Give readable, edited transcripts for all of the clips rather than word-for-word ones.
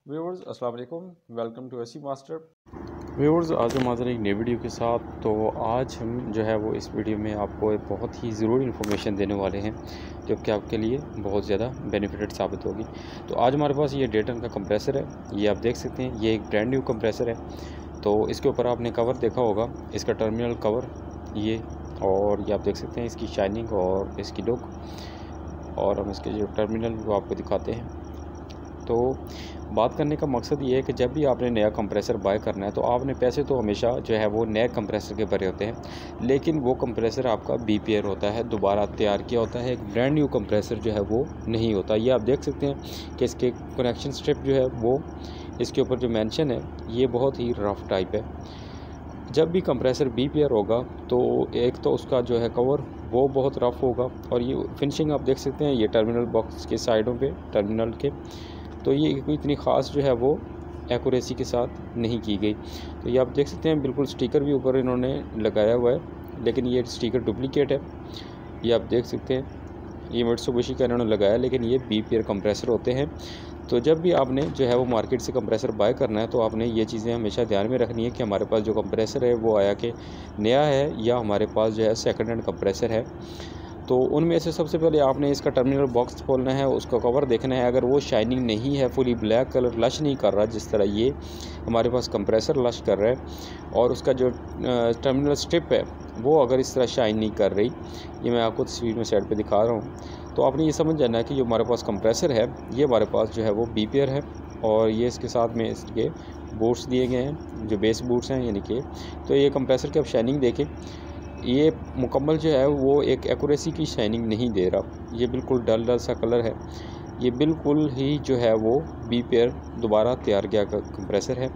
Viewers अस्सलाम वालेकुम, welcome to AC master. Viewers आज हम हाज़िर हैं एक नई वीडियो के साथ। तो आज हम जो है वो इस वीडियो में आपको एक बहुत ही ज़रूरी इन्फॉर्मेशन देने वाले हैं जो कि आपके लिए बहुत ज़्यादा बेनिफिटेड साबित होगी। तो आज हमारे पास ये डेटन का कंप्रेसर है, ये आप देख सकते हैं, ये एक ब्रांड न्यू कंप्रेसर है। तो इसके ऊपर आपने कवर देखा होगा, इसका टर्मिनल कवर ये, और ये आप देख सकते हैं इसकी शाइनिंग और इसकी लुक, और हम इसके जो टर्मिनल वो आपको दिखाते हैं। तो बात करने का मकसद ये है कि जब भी आपने नया कंप्रेसर बाय करना है तो आपने पैसे तो हमेशा जो है वो नए कंप्रेसर के भरे होते हैं, लेकिन वो कंप्रेसर आपका बीपीआर होता है, दोबारा तैयार किया होता है। एक ब्रांड न्यू कंप्रेसर जो है वो नहीं होता। ये आप देख सकते हैं कि इसके कनेक्शन स्ट्रिप जो है वो, इसके ऊपर जो मेंशन है ये बहुत ही रफ़ टाइप है। जब भी कंप्रेसर बीपीआर होगा तो एक तो उसका जो है कवर वो बहुत रफ़ होगा, और ये फिनिशिंग आप देख सकते हैं, ये टर्मिनल बॉक्स के साइडों पे टर्मिनल के, तो ये कोई इतनी ख़ास जो है वो एक्यूरेसी के साथ नहीं की गई। तो ये आप देख सकते हैं बिल्कुल स्टिकर भी ऊपर इन्होंने लगाया हुआ है, लेकिन ये स्टिकर डुप्लीकेट है। ये आप देख सकते हैं, ये मित्सुबिशी का इन्होंने लगाया, लेकिन ये बीपीआर कंप्रेसर होते हैं। तो जब भी आपने जो है वो मार्केट से कंप्रेसर बाय करना है तो आपने ये चीज़ें हमेशा ध्यान में रखनी है कि हमारे पास जो कंप्रेसर है वो आया कि नया है या हमारे पास जो है सेकंड हैंड कंप्रेसर है। तो उनमें से सबसे पहले आपने इसका टर्मिनल बॉक्स खोलना है, उसका कवर देखना है। अगर वो शाइनिंग नहीं है, फुली ब्लैक कलर लश नहीं कर रहा जिस तरह ये हमारे पास कंप्रेसर लश कर रहा है, और उसका जो टर्मिनल स्ट्रिप है वो अगर इस तरह शाइन नहीं कर रही, ये मैं आपको तस्वीर में साइड पे दिखा रहा हूँ, तो आपने ये समझ जाना है कि जो हमारे पास कंप्रेसर है ये हमारे पास जो है वो बीपीआर है। और ये इसके साथ में इसके बूट्स दिए गए हैं, जो बेस बूट्स हैं यानी कि। तो ये कंप्रेसर की आप शाइनिंग देखें, ये मुकम्मल जो है वो एक एक्यूरेसी की शाइनिंग नहीं दे रहा, ये बिल्कुल डल डल सा कलर है। ये बिल्कुल ही जो है वो बीपीआर दोबारा तैयार किया कंप्रेसर है।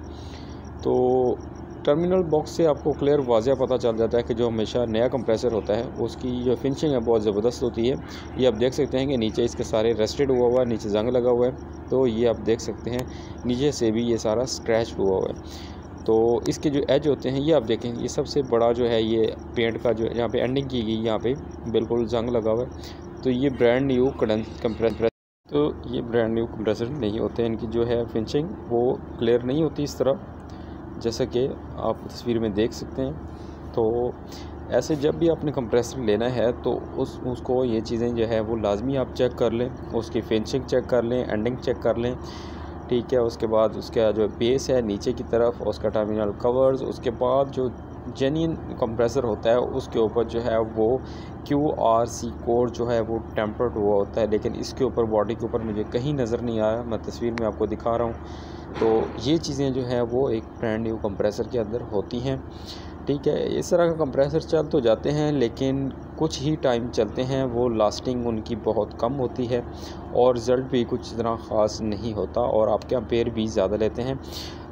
तो टर्मिनल बॉक्स से आपको क्लियर वाज़ह पता चल जाता है कि जो हमेशा नया कंप्रेसर होता है उसकी जो फिनिशिंग है बहुत ज़बरदस्त होती है। ये आप देख सकते हैं कि नीचे इसके सारे रस्टेड हुआ हुआ है, नीचे जंग लगा हुआ है। तो ये आप देख सकते हैं नीचे से भी ये सारा स्क्रैच हुआ हुआ है। तो इसके जो एज होते हैं ये आप देखें, ये सबसे बड़ा जो है ये पेंट का जो यहाँ पे एंडिंग की गई, यहाँ पे बिल्कुल जंग लगा हुआ है। तो ये ब्रांड न्यू कंप्रेसर, तो ये ब्रांड न्यू कंप्रेसर नहीं होते, इनकी जो है फिनिशिंग वो क्लियर नहीं होती इस तरह, जैसा कि आप तस्वीर में देख सकते हैं। तो ऐसे जब भी आपने कंप्रेसर लेना है तो उसको ये चीज़ें जो है वो लाजमी आप चेक कर लें, उसकी फिनिशिंग चेक कर लें, एंडिंग चेक कर लें, ठीक है। उसके बाद उसका जो बेस है नीचे की तरफ, उसका टर्मिनल कवर्स, उसके बाद जो जेन्युइन कंप्रेसर होता है उसके ऊपर जो है वो QRC कोड जो है वो टेम्पर्ड हुआ होता है, लेकिन इसके ऊपर बॉडी के ऊपर मुझे कहीं नज़र नहीं आया। मैं तस्वीर में आपको दिखा रहा हूँ। तो ये चीज़ें जो है वो एक ब्रांड न्यू कंप्रेसर के अंदर होती हैं, ठीक है। इस तरह का कंप्रेसर चल तो जाते हैं, लेकिन कुछ ही टाइम चलते हैं, वो लास्टिंग उनकी बहुत कम होती है और रिज़ल्ट भी कुछ इतना ख़ास नहीं होता, और आपके एम्पेयर भी ज़्यादा लेते हैं।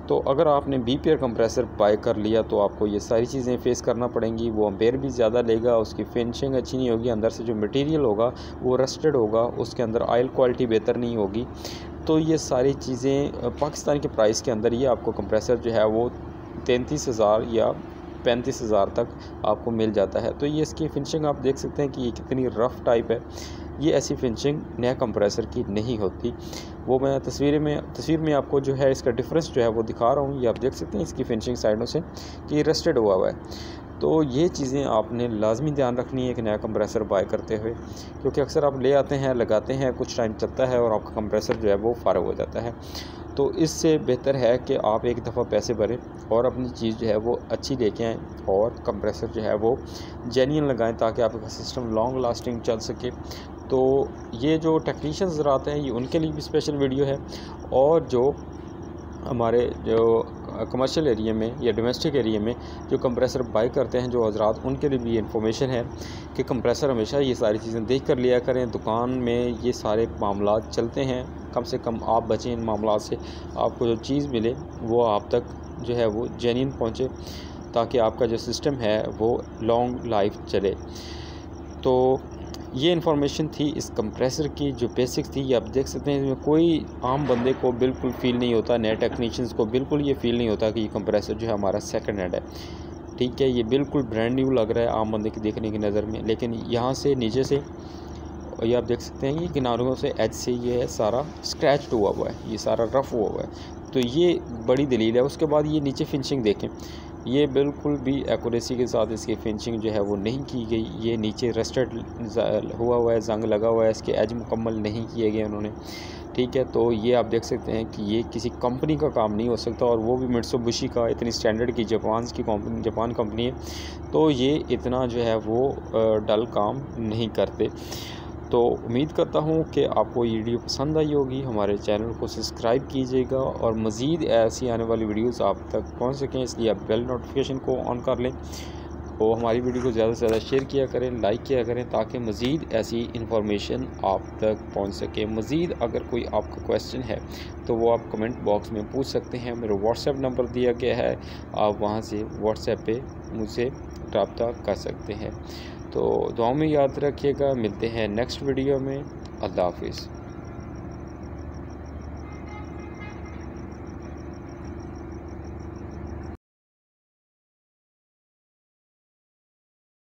तो अगर आपने बीपीआर कंप्रेसर बाय कर लिया तो आपको ये सारी चीज़ें फेस करना पड़ेंगी। वो एम्पेयर भी ज़्यादा लेगा, उसकी फिनिशिंग अच्छी नहीं होगी, अंदर से जो मटेरियल होगा वो रस्टेड होगा, उसके अंदर ऑयल क्वालिटी बेहतर नहीं होगी। तो ये सारी चीज़ें पाकिस्तान के प्राइस के अंदर ये आपको कंप्रेसर जो है वो 33,000 या 35,000 तक आपको मिल जाता है। तो ये इसकी फिनिशिंग आप देख सकते हैं कि ये कितनी रफ़ टाइप है। ये ऐसी फिनिशिंग नया कंप्रेसर की नहीं होती। वो मैं तस्वीर में आपको जो है इसका डिफरेंस जो है वो दिखा रहा हूँ। ये आप देख सकते हैं इसकी फिनिशिंग साइडों से कि रस्टेड हुआ हुआ है। तो ये चीज़ें आपने लाजमी ध्यान रखनी है एक नया कंप्रेसर बाय करते हुए, क्योंकि अक्सर आप ले आते हैं, लगाते हैं, कुछ टाइम चलता है और आपका कंप्रेसर जो है वो फ़ारग हो जाता है। तो इससे बेहतर है कि आप एक दफ़ा पैसे भरें और अपनी चीज़ जो है वो अच्छी लेके आएँ, और कंप्रेसर जो है वो जेन्युइन लगाएं ताकि आपका सिस्टम लॉन्ग लास्टिंग चल सके। तो ये जो टेक्नीशियंस नज़र आते हैं ये उनके लिए भी स्पेशल वीडियो है, और जो हमारे जो कमर्शियल एरिया में या डोमेस्टिक एरिया में जो कंप्रेसर बाय करते हैं जो हजरात, उनके लिए भी इन्फॉर्मेशन है कि कंप्रेसर हमेशा ये सारी चीज़ें देख कर लिया करें। दुकान में ये सारे मामला चलते हैं, कम से कम आप बचें इन मामला से, आपको जो चीज़ मिले वो आप तक जो है वो जेन्युइन पहुँचे, ताकि आपका जो सिस्टम है वो लॉन्ग लाइफ चले। तो ये इन्फॉर्मेशन थी इस कंप्रेसर की, जो बेसिक्स थी। ये आप देख सकते हैं, इसमें कोई आम बंदे को बिल्कुल फ़ील नहीं होता, नए टेक्नीशियंस को बिल्कुल ये फ़ील नहीं होता कि ये कंप्रेसर जो है हमारा सेकंड हैंड है, ठीक है। ये बिल्कुल ब्रांड न्यू लग रहा है आम बंदे की देखने की नज़र में, लेकिन यहाँ से नीचे से ये आप देख सकते हैं, ये किनारों से एज से ये है सारा स्क्रैच हुआ हुआ है, ये सारा रफ़ हुआ हुआ है, तो ये बड़ी दलील है। उसके बाद ये नीचे फिनिशिंग देखें, ये बिल्कुल भी एक्यूरेसी के साथ इसकी फिनिशिंग जो है वो नहीं की गई। ये नीचे रस्टेड हुआ है, जंग लगा हुआ है, इसके एज मुकम्मल नहीं किए गए उन्होंने, ठीक है। तो ये आप देख सकते हैं कि ये किसी कंपनी का काम नहीं हो सकता, और वो भी मित्सुबिशी का, इतनी स्टैंडर्ड की जापान कंपनी है, तो ये इतना जो है वो डल काम नहीं करते। तो उम्मीद करता हूँ कि आपको ये वीडियो पसंद आई होगी। हमारे चैनल को सब्सक्राइब कीजिएगा और मज़ीद ऐसी आने वाली वीडियोस आप तक पहुँच सकें, इसलिए आप बेल नोटिफिकेशन को ऑन कर लें और हमारी वीडियो को ज़्यादा से ज़्यादा शेयर किया करें, लाइक किया करें, ताकि मज़ीद ऐसी इन्फॉर्मेशन आप तक पहुंच सके। मज़ीद अगर कोई आपका क्वेश्चन है तो वो आप कमेंट बॉक्स में पूछ सकते हैं। मेरा व्हाट्सएप नंबर दिया गया है, आप वहां से व्हाट्सएप पे मुझसे रब्ता कर सकते हैं। तो दुआ में याद रखिएगा, मिलते हैं नेक्स्ट वीडियो में। अल्लाह हाफिज़।